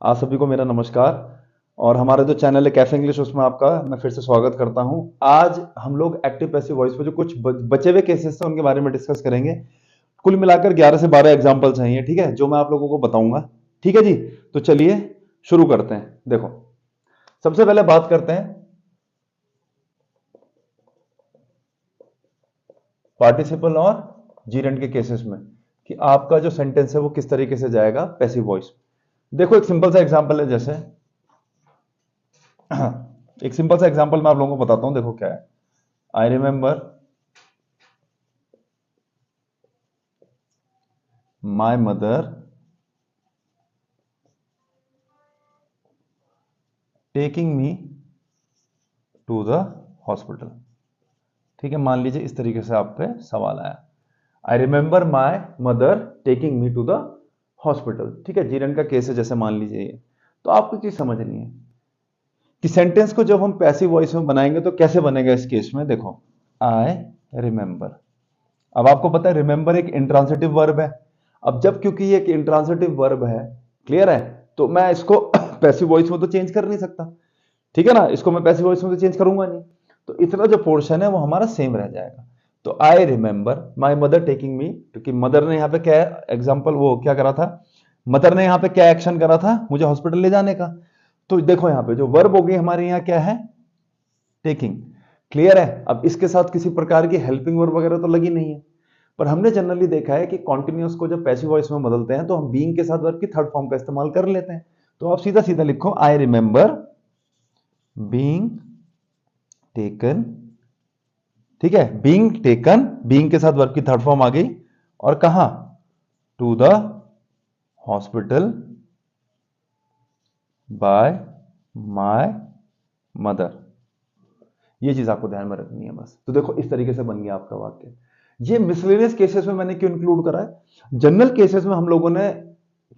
आप सभी को मेरा नमस्कार। और हमारा जो चैनल है कैफे इंग्लिश, उसमें आपका मैं फिर से स्वागत करता हूं। आज हम लोग एक्टिव पैसिव वॉइस पे जो कुछ बचे हुए केसेस हैं उनके बारे में डिस्कस करेंगे। कुल मिलाकर 11 से 12 एग्जाम्पल्स हैं ये, ठीक है, जो मैं आप लोगों को बताऊंगा। ठीक है जी, तो चलिए शुरू करते हैं। देखो, सबसे पहले बात करते हैं पार्टिसिपल और जीरेंट के केसेस में कि आपका जो सेंटेंस है वो किस तरीके से जाएगा पैसिव वॉइस। देखो, एक सिंपल सा एग्जांपल है, जैसे एक सिंपल सा एग्जांपल मैं आप लोगों को बताता हूं। देखो क्या है, I remember my mother taking me to the hospital. ठीक है, मान लीजिए इस तरीके से आप पे सवाल आया, I remember my mother taking me to the hospital. ठीक है, जीरन का केस है, जैसे मान लीजिए ये। तो आपको चीज समझनी है कि सेंटेंस को जब हम पैसिव वॉइस में बनाएंगे तो कैसे बनेगा। इस केस में देखो, आई रिमेंबर। अब आपको पता है रिमेंबर एक इंट्रांसिटिव वर्ब है। अब जब क्योंकि ये एक इंट्रांसिटिव वर्ब है, क्लियर है, तो मैं इसको पैसिव वॉइस में तो चेंज कर नहीं सकता। ठीक है ना, इसको मैं पैसिव वॉइस में तो चेंज करूंगा नहीं। तो इतना जो पोर्शन है वो हमारा सेम रह जाएगा। तो I remember my mother taking मी, क्योंकि मदर ने यहाँ पे क्या एग्जाम्पल वो क्या करा था, मदर ने यहाँ पे क्या एक्शन करा था, मुझे हॉस्पिटल ले जाने का। तो देखो यहाँ पे जो वर्ब हो गई हमारे यहाँ क्या है, टेकिंग। क्लियर है। अब इसके साथ किसी प्रकार की हेल्पिंग वर्ब वगैरह तो लगी नहीं है। पर हमने जनरली देखा है कि कॉन्टिन्यूअस को जब पैसिव वॉइस में बदलते हैं तो हम बीइंग के साथ वर्ब की थर्ड फॉर्म का इस्तेमाल कर लेते हैं। तो आप सीधा सीधा लिखो, आई रिमेंबर बीइंग टेकन। ठीक है, बीइंग टेकन, बीइंग के साथ वर्ब की थर्ड फॉर्म आ गई, और कहां, to the hospital by my mother. ये चीज आपको ध्यान में रखनी है बस। तो देखो इस तरीके से बन गया आपका वाक्य। ये मिसलेनियस केसेस में मैंने क्यों इंक्लूड करा है, जनरल केसेस में हम लोगों ने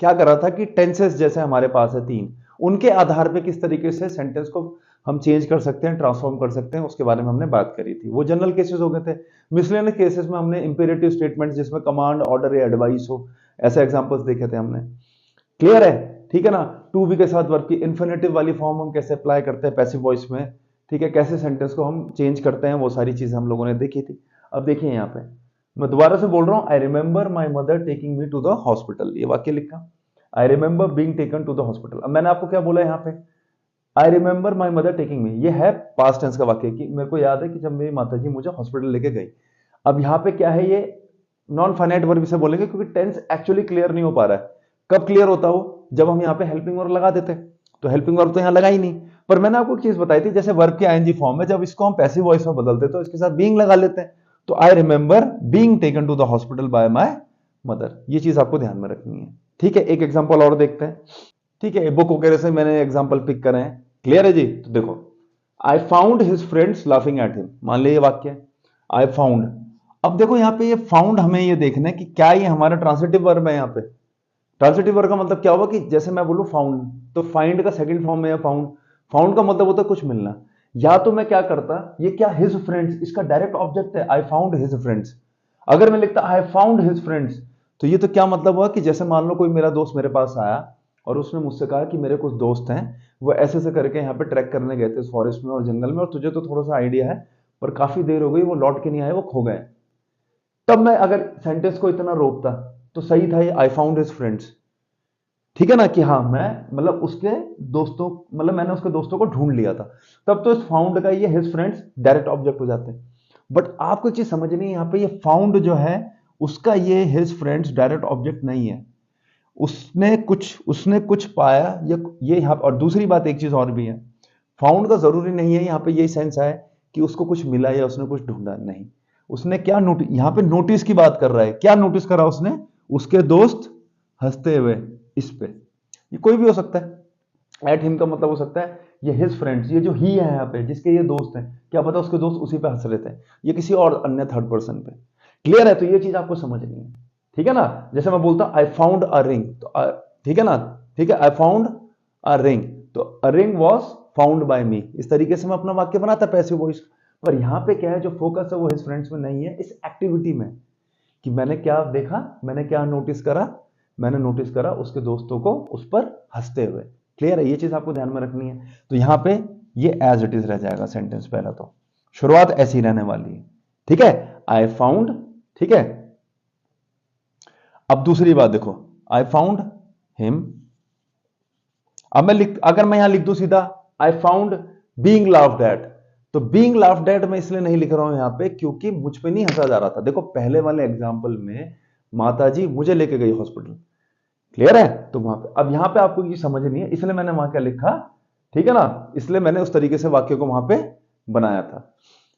क्या करा था कि टेंसेस जैसे हमारे पास है तीन, उनके आधार पे किस तरीके से सेंटेंस को हम चेंज कर सकते हैं, ट्रांसफॉर्म कर सकते हैं, उसके बारे में हमने बात करी थी। वो जनरल केसेस हो गए थे। मिसलेनियस केसेस में हमने इंपेरेटिव स्टेटमेंट जिसमें कमांड, ऑर्डर या एडवाइस हो, ऐसे एग्जांपल्स देखे थे हमने। क्लियर है। ठीक है ना, टू बी के साथ वर्ब की इन्फिनेटिव वाली फॉर्म हम कैसे अप्लाई करते हैं पैसिव वॉइस में। ठीक है, कैसे सेंटेंस को हम चेंज करते हैं, वो सारी चीजें हम लोगों ने देखी थी। अब देखिए यहाँ पे मैं दोबारा से बोल रहा हूं, I remember my mother taking me to the hospital, ये वाक्य लिखा। I remember being taken to the hospital. अब मैंने आपको क्या बोला यहाँ पे, I remember my mother taking me, ये है पास्ट टेंस का वाक्य कि मेरे को याद है कि जब मेरी माता जी मुझे हॉस्पिटल लेके गई। अब यहाँ पे क्या है, ये नॉन फाइनाइट वर्ब से बोलेंगे क्योंकि टेंस एक्चुअली क्लियर नहीं हो पा रहा है। कब क्लियर होता हो, जब हम यहाँ पे हेल्पिंग वर्ब लगा देते। तो हेल्पिंग वर्ब तो यहाँ लगा ही नहीं। पर मैंने आपको एक चीज बताई थी, जैसे वर्ब की आईएनजी फॉर्म है, जब इसको हम पैसिव वॉइस में बदलते तो इसके साथ बीइंग लगा लेते हैं। तो I remember being taken to the hospital by my mother. ये चीज आपको ध्यान में रखनी है। ठीक है, एक एग्जांपल और देखते हैं। ठीक है, बुक वगैरह से मैंने एग्जांपल पिक करे हैं। क्लियर है जी। तो देखो, I found his friends laughing at him, मान लीजिए वाक्य आई फाउंड। अब देखो यहाँ पे ये फाउंड, हमें ये देखना है कि क्या ये हमारा ट्रांसिटिव वर्ब है। यहाँ पे ट्रांसिटिव वर्ब का मतलब क्या होगा कि जैसे मैं बोलूं फाउंड, तो फाइंड का सेकंड फॉर्म है फाउंड। फाउंड का मतलब होता है कुछ मिलना। या तो मैं क्या करता, ये क्या हिज फ्रेंड्स, इसका डायरेक्ट ऑब्जेक्ट है, आई फाउंड हिज फ्रेंड्स। अगर मैं लिखता आई फाउंड हिज फ्रेंड्स, तो ये तो क्या मतलब हुआ कि जैसे मान लो कोई मेरा दोस्त मेरे पास आया और उसने मुझसे कहा कि मेरे कुछ दोस्त हैं, वो ऐसे ऐसे करके यहाँ पे ट्रैक करने गए थे फॉरेस्ट में और जंगल में, और तुझे तो थोड़ा सा आइडिया है, पर काफी देर हो गई, वो लौट के नहीं आए, वो खो गए। तब मैं अगर सेंटेंस को इतना रोकता तो सही था ये आई फाउंड हिज फ्रेंड्स। ठीक है ना, कि हाँ मैं मतलब उसके दोस्तों, मतलब मैंने उसके दोस्तों को ढूंढ लिया था। तब तो इस फाउंड का ये हिज फ्रेंड्स डायरेक्ट ऑब्जेक्ट हो जाते हैं। बट आपको चीज समझनी है, यहाँ पे ये फाउंड जो है उसका ये हिज फ्रेंड्स डायरेक्ट ऑब्जेक्ट नहीं है। उसने कुछ पाया, ये यहाँ, और दूसरी बात एक चीज और भी है, फाउंड का जरूरी नहीं है यहाँ पे ये सेंस है कि उसको कुछ मिला या उसने कुछ ढूंढा, नहीं। उसने क्या नोटिस, यहाँ पे नोटिस की बात कर रहा है, क्या नोटिस करा उसने, उसके दोस्त हंसते हुए इस पे। ये कोई भी हो सकता है, एट हिम का मतलब हो सकता है ये हिज फ्रेंड्स, ये जो ही है यहाँ पे जिसके ये दोस्त हैं, क्या पता उसके दोस्त उसी पे हंस रहे थे, ये किसी और अन्य थर्ड पर्सन पे। क्लियर है, तो ये चीज आपको समझनी है। ठीक है ना, जैसे मैं बोलता आई फाउंड अ रिंग, तो ठीक है ना, ठीक है, आई फाउंड अ रिंग, तो a ring was found by me. इस तरीके से मैं अपना वाक्य बनाता पैसिव वॉइस। पर यहाँ पे क्या है, जो फोकस है वो हिज फ्रेंड्स में नहीं है, इस एक्टिविटी में, कि मैंने क्या देखा, मैंने क्या नोटिस करा, मैंने नोटिस करा उसके दोस्तों को उस पर हंसते हुए। क्लियर है, ये चीज आपको ध्यान में रखनी है। तो यहां पे ये एज इट इज रह जाएगा सेंटेंस, पहला तो शुरुआत ऐसी रहने वाली है, ठीक है, आई फाउंड, ठीक है। अब दूसरी बात देखो, आई फाउंड हिम। अब अगर मैं यहां लिख दूं सीधा I found being laughed eight, तो बीइंग लाफ्ड एट मैं इसलिए नहीं लिख रहा हूं यहां पे क्योंकि मुझ पे नहीं हंसा जा रहा था। देखो पहले वाले एग्जांपल में माताजी मुझे लेके गई हॉस्पिटल, क्लियर है, तो वहां पे अब यहां पे आपको ये समझ नहीं है इसलिए मैंने वहां क्या लिखा, ठीक है ना, इसलिए मैंने उस तरीके से वाक्य को वहां पे बनाया था,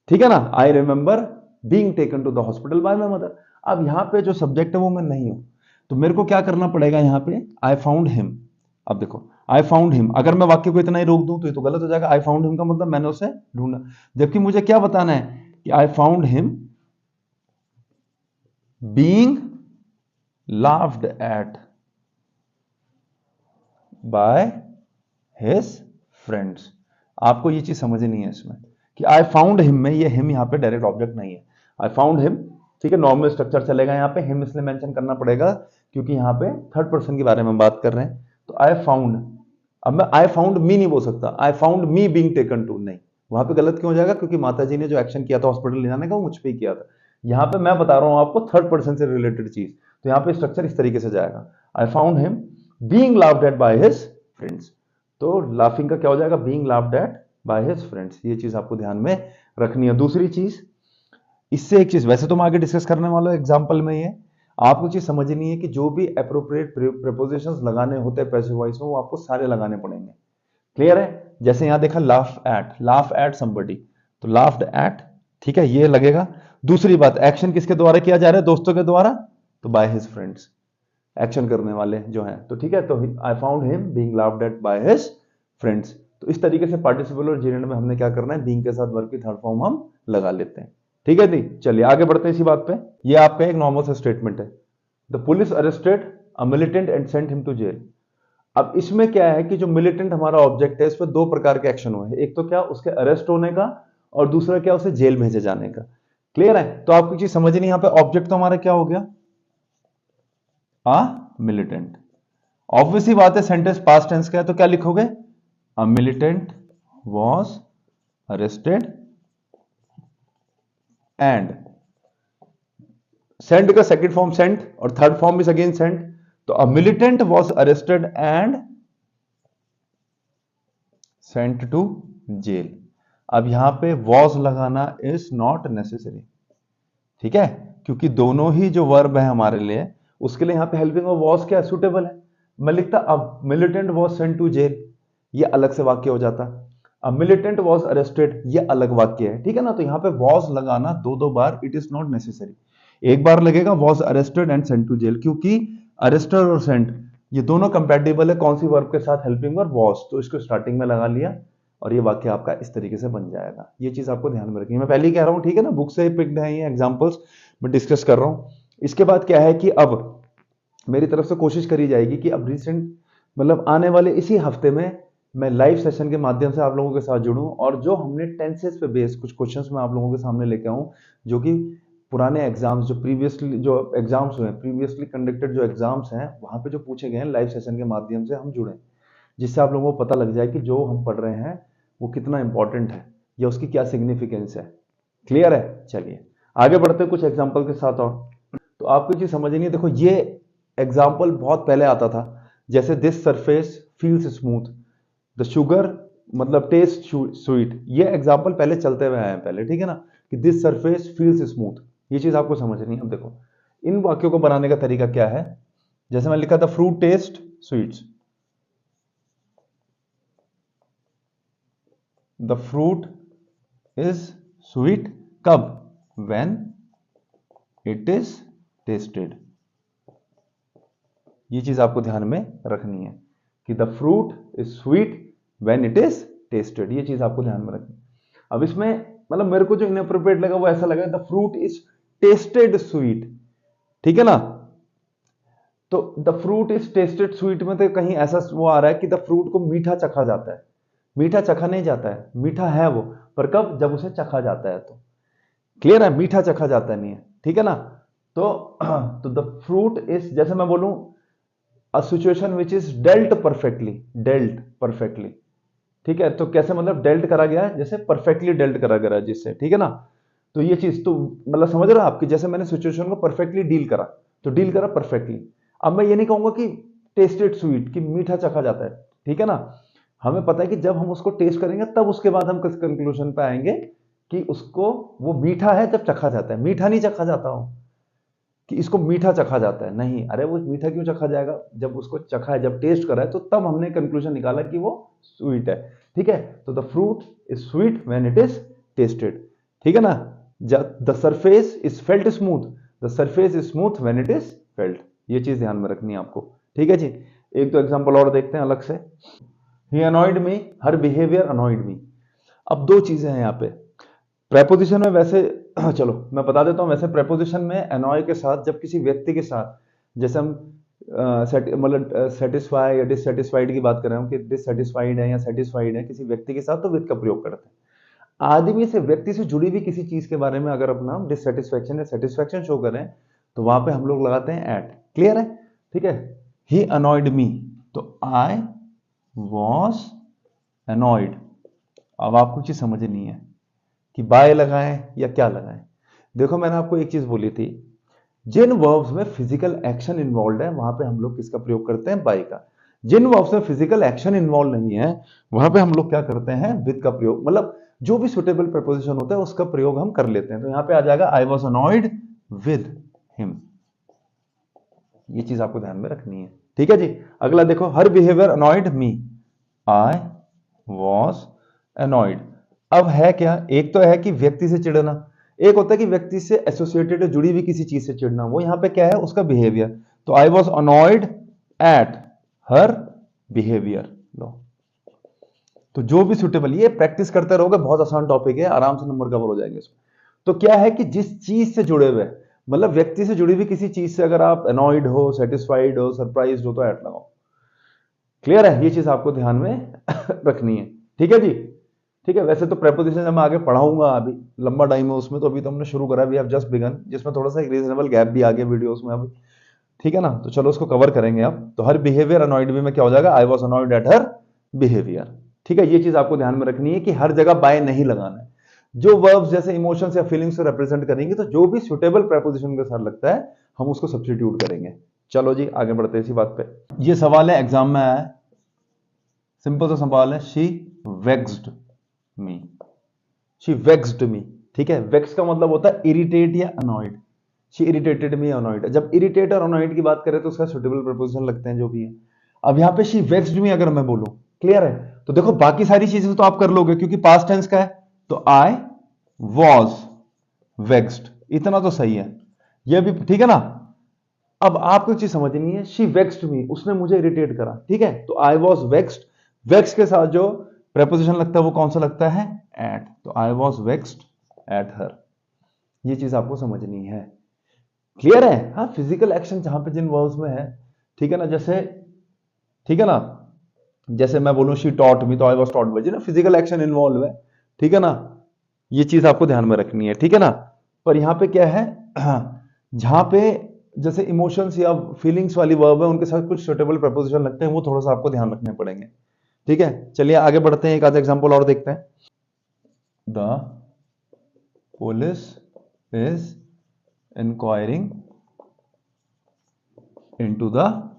ठीक है ना। I remember being taken to the hospital by my mother. अब यहां पे जो सब्जेक्ट है वो मैं नहीं हूं, तो मेरे को क्या करना पड़ेगा यहां पे, आई फाउंड हिम। अब देखो आई फाउंड हिम, अगर मैं वाक्य को इतना ही रोक दूं तो ये तो गलत हो जाएगा। आई फाउंड हिम का मतलब मैंने उसे ढूंढा, जबकि मुझे क्या बताना है कि I found him being laughed eight by his friends. आपको ये चीज समझनी है इसमें कि आई फाउंड हिम में ये हिम यहां पे डायरेक्ट ऑब्जेक्ट नहीं है। आई फाउंड हिम, ठीक है, नॉर्मल स्ट्रक्चर चलेगा, यहां पे हिम इसलिए मेंशन करना पड़ेगा क्योंकि यहां पे थर्ड पर्सन के बारे में बात कर रहे हैं। तो आई फाउंड, अब मैं आई फाउंड मी नहीं बोल सकता, I found me being taken to, नहीं, वहां पे गलत क्यों हो जाएगा, क्योंकि माताजी ने जो एक्शन किया था हॉस्पिटल ले जाने का वो मुझ पे ही किया था। यहां पे मैं बता रहा हूं आपको थर्ड पर्सन से रिलेटेड चीज, तो यहां पे स्ट्रक्चर इस तरीके से जाएगा, I found him being laughed eight by his friends. तो लाफिंग का क्या हो जाएगा, being laughed eight by his friends. ये चीज आपको ध्यान में रखनी है। दूसरी चीज, इससे एक चीज वैसे तो मैं आगे डिस्कस करने वाला हूं एग्जांपल में, ये आपको चीज समझनी है कि जो भी अप्रोप्रिएट प्रीपोजिशंस लगाने होते हैं पैसिव वॉइस में वो आपको सारे लगाने पड़ेंगे। क्लियर है, जैसे यहां देखा लाफ एट समबडी, तो लाफ्ड एट, ठीक है, ये लगेगा। दूसरी बात, एक्शन किसके द्वारा किया जा रहा है, दोस्तों के द्वारा, तो बाय हिज फ्रेंड्स, एक्शन करने वाले जो हैं, तो ठीक है, तो I found him being laughed eight by his friends. तो इस तरीके से पार्टिसिपल और जेरेंड में हमने क्या करना है, बीइंग के साथ वर्ब की थर्ड फॉर्म हम लगा लेते हैं, ठीक है जी। चलिए आगे बढ़ते हैं इसी बात पे। ये आपका एक नॉर्मल सा स्टेटमेंट है, the police arrested a militant and sent him to jail. अब इसमें क्या है कि जो मिलिटेंट हमारा ऑब्जेक्ट है इस पर दो प्रकार के एक्शन हुए हैं, एक तो क्या उसके अरेस्ट होने का और दूसरा क्या उसे जेल भेजे जाने का। क्लियर है, तो आपको चीज समझनी, यहां पे ऑब्जेक्ट तो हमारा क्या हो गया, मिलिटेंट। ऑब्वियसली बात है सेंटेंस पास्ट टेंस का है तो क्या लिखोगे, a militant was arrested and, sent का सेकंड फॉर्म सेंट और third form is again sent, तो a militant was arrested and sent to jail. अब यहां पे वॉज लगाना इज नॉट नेसेसरी, ठीक है, क्योंकि दोनों ही जो वर्ब है हमारे लिए उसके लिए यहां पे हेल्पिंग ऑफ वॉज क्या सुटेबल है। मैं लिखता अब militant was sent to jail, ये अलग से वाक्य हो जाता, अब मिलिटेंट वॉज अरेस्टेड ये अलग वाक्य है, ठीक है ना। तो यहां पे वॉज लगाना दो दो बार इट इज नॉट नेसेसरी, एक बार लगेगा was arrested and sent to jail, क्योंकि अरेस्टेड और सेंट ये दोनों कंपैटिबल है कौन सी वर्ब के साथ, हेल्पिंग वर्ब वॉज, तो इसको स्टार्टिंग में लगा लिया और ये वाक्य आपका इस तरीके से बन जाएगा। ये चीज आपको ध्यान में रखनी है, मैं पहले ही कह रहा हूं, ठीक है ना, बुक से पिक्ड है ये एग्जांपल्स मैं डिस्कस कर रहा हूं। इसके बाद क्या है कि अब मेरी तरफ से कोशिश करी जाएगी कि अब रिसेंट मतलब आने वाले इसी हफ्ते में मैं लाइव सेशन के माध्यम से आप लोगों के साथ जुड़ूं और जो हमने टेंसेस पे बेस कुछ क्वेश्चंस मैं आप लोगों के सामने लेके आऊं जो कि पुराने एग्जाम्स जो प्रीवियसली जो एग्जाम्स हुए प्रीवियसली कंडक्टेड जो एग्जाम्स हैं वहां पे जो पूछे गए हैं लाइव सेशन के माध्यम से हम जुड़े, जिससे आप लोगों को पता लग जाए कि जो हम पढ़ रहे हैं वो कितना इंपॉर्टेंट है या उसकी क्या सिग्निफिकेंस है। क्लियर है, चलिए आगे बढ़ते हैं कुछ एग्जाम्पल के साथ। और तो आपको चीज समझनी है, देखो ये एग्जाम्पल बहुत पहले आता था, जैसे this surface feels smooth, the sugar मतलब टेस्ट स्वीट, ये एग्जाम्पल पहले चलते हुए आए हैं पहले, ठीक है ना, कि दिस सरफेस फील्स स्मूथ, ये चीज आपको समझनी है। अब देखो इन वाक्यों को बनाने का तरीका क्या है, जैसे मैं लिखा था fruit taste sweets, the fruit is sweet कब, व्हेन इट इज टेस्टेड। ये चीज आपको ध्यान में रखनी है कि the fruit is sweet when it is tasted, ये चीज आपको ध्यान में रखनी है। अब इसमें मतलब मेरे को जो इनअप्रोप्रिएट लगा वो ऐसा लगा the fruit is tested sweet, ठीक है ना, तो the fruit is tested sweet में तो कहीं ऐसा वो आ रहा है कि द फ्रूट को मीठा चखा जाता है, मीठा चखा नहीं जाता है, मीठा है वो पर कब, जब उसे चखा जाता है। तो क्लियर है, मीठा चखा जाता नहीं है, ठीक है ना। तो द फ्रूट इज, जैसे मैं बोलूं a situation which is dealt perfectly. ठीक है, तो कैसे मतलब डेल्ट करा गया है, जैसे परफेक्टली डेल्ट करा गया है जिससे, ठीक है ना। तो ये चीज तो मतलब समझ रहे हो आपकी, जैसे मैंने सिचुएशन को परफेक्टली डील करा, तो डील करा परफेक्टली। अब मैं ये नहीं कहूंगा कि टेस्टेड स्वीट, कि मीठा चखा जाता है, ठीक है ना। हमें पता है कि जब हम उसको टेस्ट करेंगे तब उसके बाद हम किस कंक्लूजन पे आएंगे कि उसको वो मीठा है जब चखा जाता है, मीठा नहीं चखा जाता हो कि इसको मीठा चखा जाता है, नहीं, अरे वो मीठा क्यों चखा जाएगा, जब उसको चखा है, जब टेस्ट करा है, तो तब हमने कंक्लूजन निकाला कि वो स्वीट है, ठीक है। तो the fruit is sweet when it is tested, ठीक है ना। The surface is felt smooth, the surface is smooth when it is felt, ये चीज ध्यान में रखनी है आपको, ठीक है जी। एक तो एग्जांपल और देखते हैं अलग से। ही अनॉयड मी, हर बिहेवियर अनॉयड मी। अब दो चीजें हैं यहाँ पे प्रेपोजिशन में, वैसे चलो मैं बता देता हूं, वैसे प्रेपोजिशन में अनॉय के साथ जब किसी व्यक्ति के साथ, जैसे हम मतलब सेटिस्फाई या डिससेटिस्फाइड की बात कर रहे हो कि डिससेटिस्फाइड है या सेटिस्फाइड है किसी व्यक्ति के साथ, तो विद का प्रयोग करते हैं। आदमी से, व्यक्ति से जुड़ी हुई किसी चीज के बारे में अगर अपना डिससेटिस्फैक्शन या सेटिस्फैक्शन शो करें, तो वहां पे हम लोग लगाते हैं एट, क्लियर है, ठीक है। ही अनॉयड मी, तो आई वॉज अनॉयड। अब आपको चीज समझनी है कि बाय लगाएं या क्या लगाएं। देखो मैंने आपको एक चीज बोली थी, जिन वर्ब्स में फिजिकल एक्शन इन्वॉल्व है वहां पे हम लोग किसका प्रयोग करते हैं, बाय का। जिन वर्ब्स में फिजिकल एक्शन इन्वॉल्व नहीं है वहां पे हम लोग क्या करते हैं, विद का प्रयोग, मतलब जो भी सुटेबल प्रपोजिशन होता है उसका प्रयोग हम कर लेते हैं। तो यहां पे आ जाएगा आई वॉज अनॉयड विद हिम, ये चीज आपको ध्यान में रखनी है, ठीक है जी। अगला देखो, her behaviour annoyed me, I was annoyed. अब है क्या, एक तो है कि व्यक्ति से चिढ़ना, एक होता है कि व्यक्ति से एसोसिएटेड जुड़ी हुई किसी चीज से चिढ़ना, वो यहां पे क्या है, उसका बिहेवियर। तो I was annoyed at her behaviour. लो, तो जो भी सुटेबल, ये प्रैक्टिस करते रहोगे, बहुत आसान टॉपिक है, आराम से नंबर कवर हो जाएंगे इसमें। तो क्या है कि जिस चीज से जुड़े हुए, मतलब व्यक्ति से जुड़ी हुई किसी चीज से अगर आप अनॉयड हो, सेटिस्फाइड हो, सरप्राइज हो, तो एट लगाओ, क्लियर है, ये चीज आपको ध्यान में रखनी है, ठीक है जी। ठीक है, वैसे तो प्रेपोजिशन जब मैं आगे पढ़ाऊंगा, अभी लंबा टाइम है उसमें, तो अभी तो हमने शुरू करा, वी हैव जस्ट बिगन, जिसमें थोड़ा सा एक रीजनेबल गैप भी आ गया वीडियोस में अभी, ठीक है ना। तो चलो उसको कवर करेंगे अब। तो हर बिहेवियर अनॉयड में क्या हो जाएगा, आई was annoyed at her behaviour, ठीक है। ये चीज आपको ध्यान में रखनी है कि हर जगह बाय नहीं लगाना है। जो वर्ब्स जैसे इमोशंस या फीलिंग्स को रिप्रेजेंट करेंगे, तो जो भी सुटेबल प्रेपोजिशन के साथ लगता है हम उसको सब्स्टिट्यूट करेंगे। चलो जी आगे बढ़ते हैं इसी बात पे। ये सवाल है, एग्जाम में आया, सिंपल सा सवाल है, she vexed me, she vexed me, ठीक है। वेक्स का मतलब होता है इरिटेट या annoyed, she irritated me, annoyed. जब इरिटेट और अनॉयड की बात करें तो उसका सुटेबल प्रपोजिशन लगते हैं जो भी है। अब यहां पे शी वेक्स्ड मी अगर मैं बोलूं, क्लियर है, तो देखो बाकी सारी चीजें तो आप कर लोगे क्योंकि पास्ट टेंस का है, तो आई वॉज वेक्स्ड, इतना तो सही है, ये भी ठीक है ना। अब आपको चीज समझनी है, शी वेक्स्ड मी, उसने मुझे इरिटेट करा, ठीक है। तो आई वॉज वेक्स्ड, वेक्स के साथ जो प्रेपोजिशन लगता है वो कौन सा लगता है, एट। तो I was vexed at her, ये चीज आपको समझनी है, क्लियर है। हाँ, फिजिकल एक्शन जहां पे जिन वर्ब्स में है, ठीक है ना, जैसे, ठीक है ना, जैसे मैं बोलूं शी टॉट मी, तो आई वॉज टॉट बाय, ना फिजिकल एक्शन इन्वॉल्व है, ठीक है ना। ये चीज आपको ध्यान में रखनी है, ठीक है ना। पर यहां पे क्या है, जहां पे जैसे इमोशंस या फीलिंग्स वाली वर्ब है उनके साथ कुछ सुटेबल प्रपोजिशन लगते हैं, वो थोड़ा सा आपको ध्यान रखने पड़ेंगे, ठीक है। चलिए आगे बढ़ते हैं, एक आधा एग्जांपल और देखते हैं। The police is inquiring into the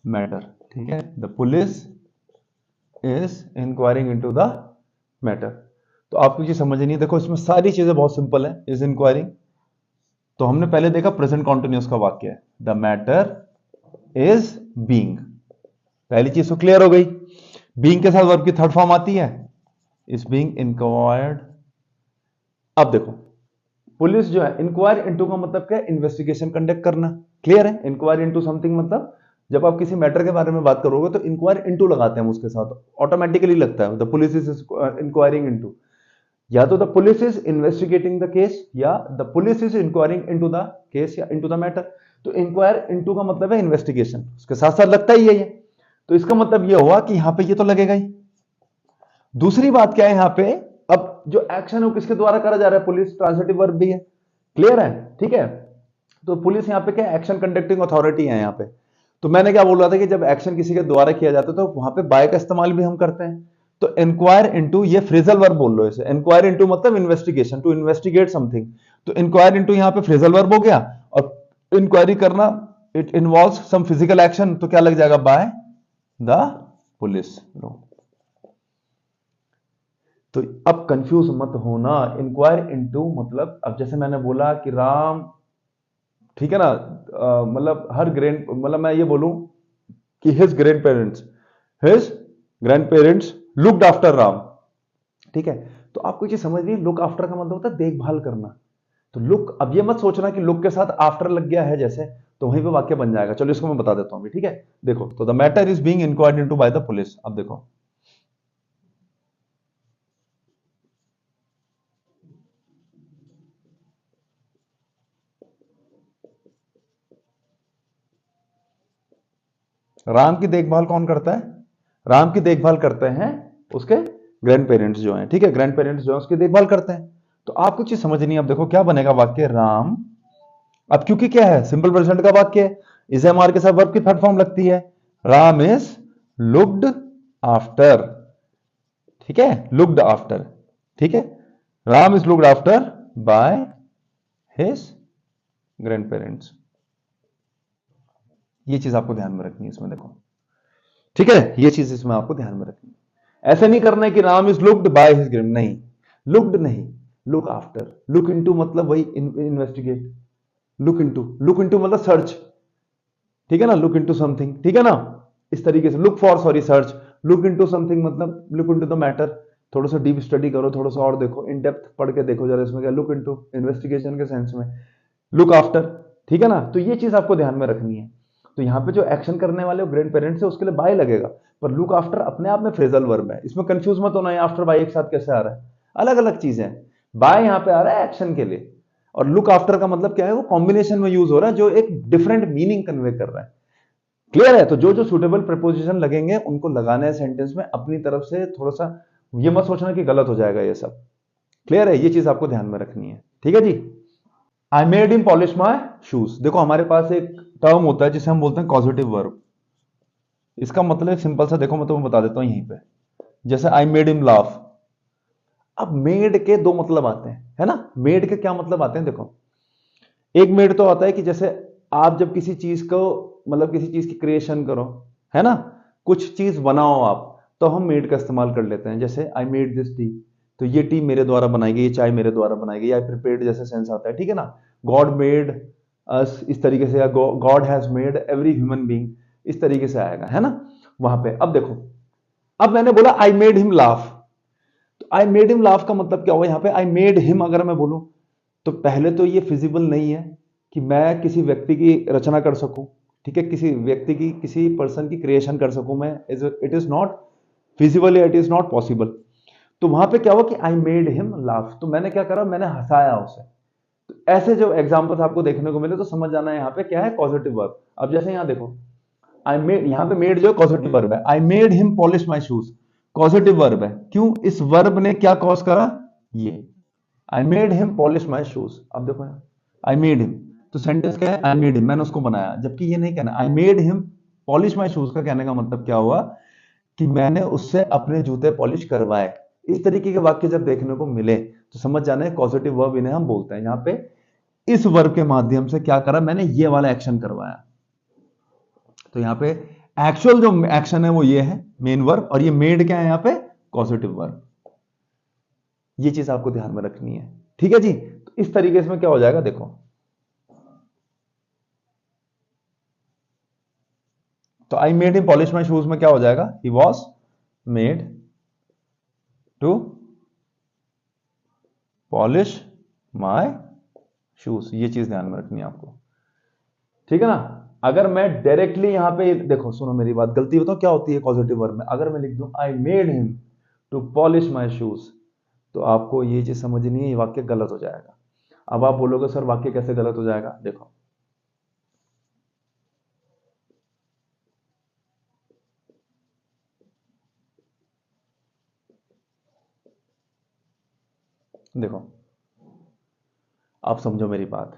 matter, ठीक है। The police is inquiring into the matter. तो आपको चीज समझनी है, देखो इसमें सारी चीजें बहुत सिंपल है। इज इंक्वायरिंग, तो हमने पहले देखा प्रेजेंट कॉन्टिन्यूअस का वाक्य है, द मैटर इज बीइंग, पहली चीज तो क्लियर हो गई। बीइंग के साथ वर्ब की थर्ड फॉर्म आती है, इज बीइंग इंक्वायर्ड। अब देखो पुलिस जो है, इंक्वायर इनटू का मतलब क्या है, इन्वेस्टिगेशन कंडक्ट करना, क्लियर है। इंक्वायर इनटू समथिंग मतलब जब आप किसी मैटर के बारे में बात करोगे तो इंक्वायर इनटू लगाते हैं हम उसके साथ, ऑटोमेटिकली लगता है the police is inquiring into, या तो the police is investigating the case, या the police is inquiring into the case, या इनटू द मैटर। तो इंक्वायर इनटू का मतलब है इन्वेस्टिगेशन, उसके साथ साथ लगता ही है ये, तो इसका मतलब ये हुआ कि यहां पे ये तो लगेगा ही। दूसरी बात क्या है यहां पे, अब जो एक्शन है वो किसके द्वारा करा जा रहा है, पुलिस, ट्रांसिटिव वर्ब भी है, क्लियर है, ठीक है। तो पुलिस यहां पे क्या एक्शन कंडक्टिंग अथॉरिटी है यहां पे, तो मैंने क्या बोल रहा था कि जब एक्शन किसी के द्वारा किया जाता है तो वहां पे बाय का इस्तेमाल भी हम करते हैं। तो इंक्वायर इनटू, ये फ्रेजल वर्ब बोल लो इसे, इंक्वायर इनटू मतलब इन्वेस्टिगेशन, टू इन्वेस्टिगेट समथिंग। तो इंक्वायर इनटू यहां पे फ्रेजल वर्ब हो गया, और इंक्वायरी करना it involves some physical action, तो क्या लग जाएगा, बाय द पुलिस। तो अब कंफ्यूज मत होना, इंक्वायर इनटू मतलब, अब जैसे मैंने बोला कि राम, ठीक है ना, मतलब हर ग्रैंड, मतलब मैं ये बोलूं कि his grand parents looked after Ram, ठीक है। तो आपको चीज समझ रही है, लुक आफ्टर का मतलब होता है देखभाल करना। तो लुक, अब ये मत सोचना कि लुक के साथ आफ्टर लग गया है जैसे, तो वहीं पे वाक्य बन जाएगा। चलो इसको मैं बता देता हूं अभी, ठीक है। देखो, तो the matter is being inquired into by the police. अब देखो, राम की देखभाल कौन करता है? राम की देखभाल करते हैं उसके ग्रैंड पेरेंट्स जो हैं, ठीक है, ग्रैंड पेरेंट्स जो हैं उसकी देखभाल करते हैं। तो आपको चीज समझनी है। अब देखो क्या बनेगा वाक्य, राम, अब क्योंकि क्या है, सिंपल प्रेजेंट का वाक्य है, इसे एमआर के साथ वर्ब की थर्ड फॉर्म लगती है। राम इज लुक्ड आफ्टर, ठीक है, लुक्ड आफ्टर, ठीक है, Ram is looked after by his grand parents. ये चीज आपको ध्यान में रखनी है इसमें, देखो, ठीक है, ये चीज इसमें आपको ध्यान में रखनी है। ऐसा नहीं करना है कि Ram is looked by his grand, नहीं, लुक्ड नहीं, लुक आफ्टर। लुक इनटू मतलब वही इन्वेस्टिगेट, लुक इनटू मतलब सर्च, ठीक है ना, लुक इनटू समथिंग, ठीक है ना, इस तरीके से, look for, sorry, search, look into something मतलब लुक इनटू द मैटर, थोड़ा सा डीप स्टडी करो, थोड़ा सा और देखो, इन डेप्थ पढ़ के देखो जरा इसमें क्या, लुक इनटू इन्वेस्टिगेशन के सेंस में, लुक आफ्टर, ठीक है ना। तो ये चीज आपको ध्यान में रखनी है। तो यहां पे जो एक्शन करने वाले ग्रैंड पेरेंट्स है उसके लिए बाय लगेगा, पर लुक आफ्टर अपने आप में फ्रेजल वर्ब है, इसमें कंफ्यूज मत होना है आफ्टर बाय एक साथ कैसे आ रहा है, अलग अलग चीजें हैं। बाय यहां पे आ रहा है एक्शन के लिए, और लुक आफ्टर का मतलब क्या है, वो कॉम्बिनेशन में यूज हो रहा है जो एक डिफरेंट मीनिंग कन्वे कर रहा है। क्लियर है? तो जो जो सुटेबल प्रपोजिशन लगेंगे उनको लगाना है सेंटेंस में अपनी तरफ से, थोड़ा सा ये मत सोचना कि गलत हो जाएगा ये सब। क्लियर है? ये चीज आपको ध्यान में रखनी है, ठीक है जी। I made him polish my shoes. देखो हमारे पास एक टर्म होता है जिसे हम बोलते हैं कॉजिटिव वर्ब। इसका मतलब सिंपल सा, देखो मैं तुम्हें बता देता हूं यहीं पे, जैसे आई मेड हिम लाफ। अब मेड के दो मतलब आते हैं, है ना, मेड के क्या मतलब आते हैं, देखो, एक मेड तो आता है कि जैसे आप जब किसी चीज को, मतलब किसी चीज की क्रिएशन करो, है ना, कुछ चीज बनाओ आप, तो हम मेड का इस्तेमाल कर लेते हैं। जैसे आई मेड दिस टी, तो ये टी मेरे द्वारा बनाई गई, ये चाय मेरे द्वारा बनाई गई, आई प्रिपेयर्ड जैसे सेंस आता है, ठीक है ना। गॉड मेड अस, इस तरीके से, या God has made every human being, इस तरीके से आएगा, है ना, वहां पे। अब देखो, अब मैंने बोला आई मेड हिम लाफ, तो आई मेड हिम लाफ का मतलब क्या हुआ यहां पे, आई मेड हिम अगर मैं बोलूं, तो पहले तो ये फिजिबल नहीं है कि मैं किसी व्यक्ति की रचना कर सकूं, ठीक है, किसी व्यक्ति की, किसी पर्सन की क्रिएशन कर सकूं मैं, it is not feasible, it is not possible. तो वहां पे क्या हुआ कि आई मेड हिम लाफ, तो मैंने क्या करा, मैंने हंसाया उसे। तो ऐसे जो एग्जांपल्स आपको देखने को मिले तो समझ जाना है यहाँ पे क्या है, पॉजिटिव वर्ब। अब जैसे यहाँ देखो, आई मेड, यहां पे मेड जो है पॉजिटिव वर्ब है, I made him polish my shoes, positive verb है, क्यों, इस वर्ब ने क्या कॉज करा, ये, आई made him polish my shoes. अब देखो यहाँ, आई मेड हिम, तो सेंटेंस क्या है, आई मेड हिम, मैंने उसको बनाया, जबकि ये नहीं कहना, आई made him polish my shoes का कहने का मतलब क्या हुआ कि मैंने उससे अपने जूते पॉलिश करवाए। इस तरीके के वाक्य जब देखने को मिले तो समझ जाना है पॉजिटिव वर्ब इन्हें हम बोलते हैं। यहां पे इस वर्ब के माध्यम से क्या करा, मैंने ये वाला एक्शन करवाया। तो यहां पे एक्चुअल जो एक्शन है वो ये है मेन वर्ब, और ये मेड क्या है यहां पे, पॉजिटिव वर्ब। ये चीज आपको ध्यान में रखनी है, ठीक है जी। तो इस तरीके से क्या हो जाएगा, देखो, तो I made him polish my shoes में क्या हो जाएगा, he was made to polish my shoes. ये चीज ध्यान में रखनी है आपको, ठीक है ना। अगर मैं डायरेक्टली यहां पे, देखो सुनो मेरी बात, गलती बताओ क्या होती है पॉजिटिव वर्ब में, अगर मैं लिख दूं I made him to polish my shoes, तो आपको ये चीज समझनी है, ये वाक्य गलत हो जाएगा। अब आप बोलोगे सर वाक्य कैसे गलत हो जाएगा, देखो, देखो, आप समझो मेरी बात,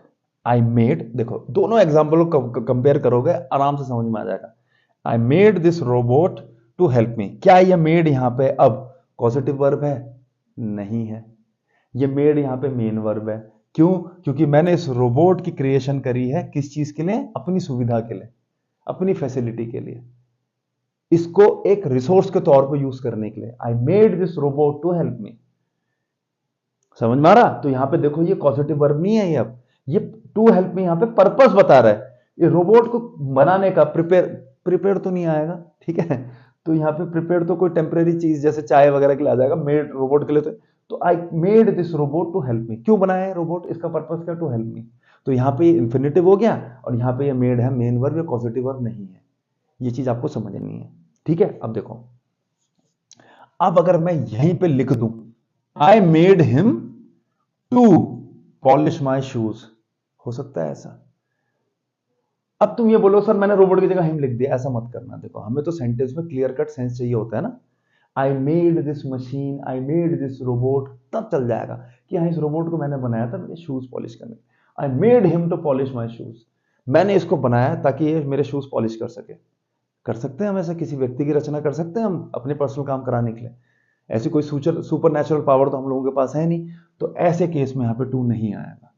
आई मेड, देखो दोनों एग्जाम्पल को कंपेयर करोगे आराम से समझ में आ जाएगा। I made this robot to help me, क्या ये मेड यहां पे अब कॉजेटिव वर्ब है? नहीं है। ये मेड यहां पे मेन वर्ब है। क्यों? क्योंकि मैंने इस रोबोट की क्रिएशन करी है किस चीज के लिए? अपनी सुविधा के लिए, अपनी फैसिलिटी के लिए, इसको एक रिसोर्स के तौर पर यूज करने के लिए। I made this robot to help me. समझ में आ रहा? तो यहां पे देखो ये पॉजिटिव वर्ब नहीं है, ये टू हेल्प मी यहां पे पर्पस बता रहा है। ये रोबोट को बनाने का प्रिपेयर तो नहीं आएगा, ठीक है। तो यहां पे प्रिपेयर तो कोई टेम्परेरी चीज जैसे चाय वगैरह के लिए आ जाएगा, मेड रोबोट के लिए तो I made this robot to help me. क्यों बनाया है रोबोट? इसका पर्पस क्या? To help me. तो यहां पे इंफिनिटिव हो गया और यहां पे ये मेड है मेन वर्ब या पॉजिटिव वर्ब नहीं है। ये चीज आपको समझनी है, ठीक है। अब देखो, अब अगर मैं यहीं पे लिख दूं I made him to polish my shoes, हो सकता है ऐसा? अब तुम ये बोलो सर मैंने रोबोट की जगह हिम लिख दिया, ऐसा मत करना। देखो हमें तो सेंटेंस में क्लियर कट सेंस चाहिए होता है ना। आई made this machine, I made this robot, तब चल जाएगा कि हाँ इस रोबोट को मैंने बनाया था मेरे शूज पॉलिश करने। I made him to polish my shoes, मैंने इसको बनाया ताकि ये मेरे शूज पॉलिश कर सके। कर सकते हैं हम ऐसा? किसी व्यक्ति की रचना कर सकते हैं हम अपने पर्सनल काम कराने के लिए? ऐसी कोई सुपर नेचुरल पावर तो हम लोगों के पास है नहीं। तो ऐसे केस में यहां पे टू नहीं आएगा।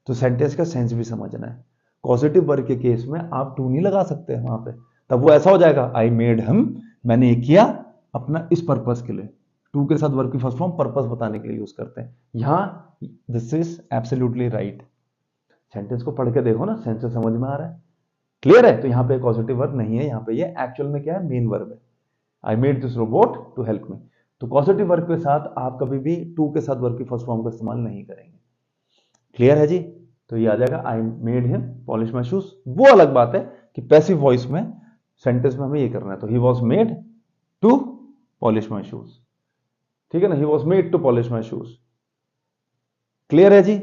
तो सेंटेंस का सेंस भी समझना है। पॉजिटिव वर्ब के केस में आप टू नहीं लगा सकते वहां पे, तब वो ऐसा हो जाएगा आई मेड हिम, मैंने ये किया अपना इस पर्पस के लिए। टू के साथ वर्ब की फर्स्ट फॉर्म पर्पस बताने के लिए यूज करते हैं। यहां this is absolutely right. Sentence को पढ़ के देखो ना, सेंस समझ में आ रहा है, क्लियर है? तो यहां पे पॉजिटिव वर्ब नहीं है, यहां पे ये एक्चुअल में क्या है? मेन वर्ब है। I made this robot to help me. तो पॉजिटिव वर्ब के साथ आप कभी भी टू के साथ वर्ब की फर्स्ट फॉर्म का इस्तेमाल नहीं करेंगे। क्लियर है जी? तो ये आ जाएगा I made him polish my shoes. वो अलग बात है कि पैसिव वॉइस में सेंटेंस में हमें ये करना है, तो he was made to polish my shoes, ठीक है ना। He was made to polish my shoes. Clear है जी?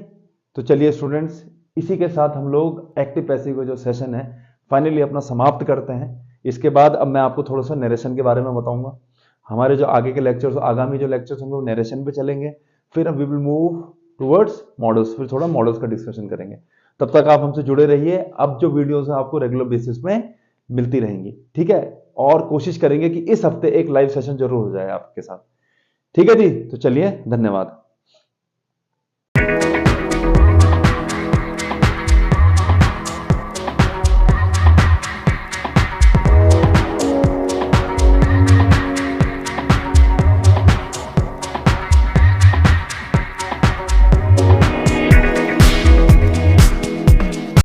तो चलिए स्टूडेंट्स, इसी के साथ हम लोग एक्टिव पैसिव का जो सेशन है फाइनली अपना समाप्त करते हैं। इसके बाद अब मैं आपको थोड़ा सा नरेशन के बारे में बताऊंगा। हमारे जो आगे के लेक्चर्स, आगामी जो लेक्चर्स होंगे वो नरेशन पे चलेंगे। फिर we will move towards models, फिर थोड़ा मॉडल्स का डिस्कशन करेंगे। तब तक आप हमसे जुड़े रहिए। अब जो वीडियोस है आपको रेगुलर बेसिस में मिलती रहेंगी, ठीक है। और कोशिश करेंगे कि इस हफ्ते एक लाइव सेशन जरूर हो जाए आपके साथ, ठीक है जी। तो चलिए, धन्यवाद।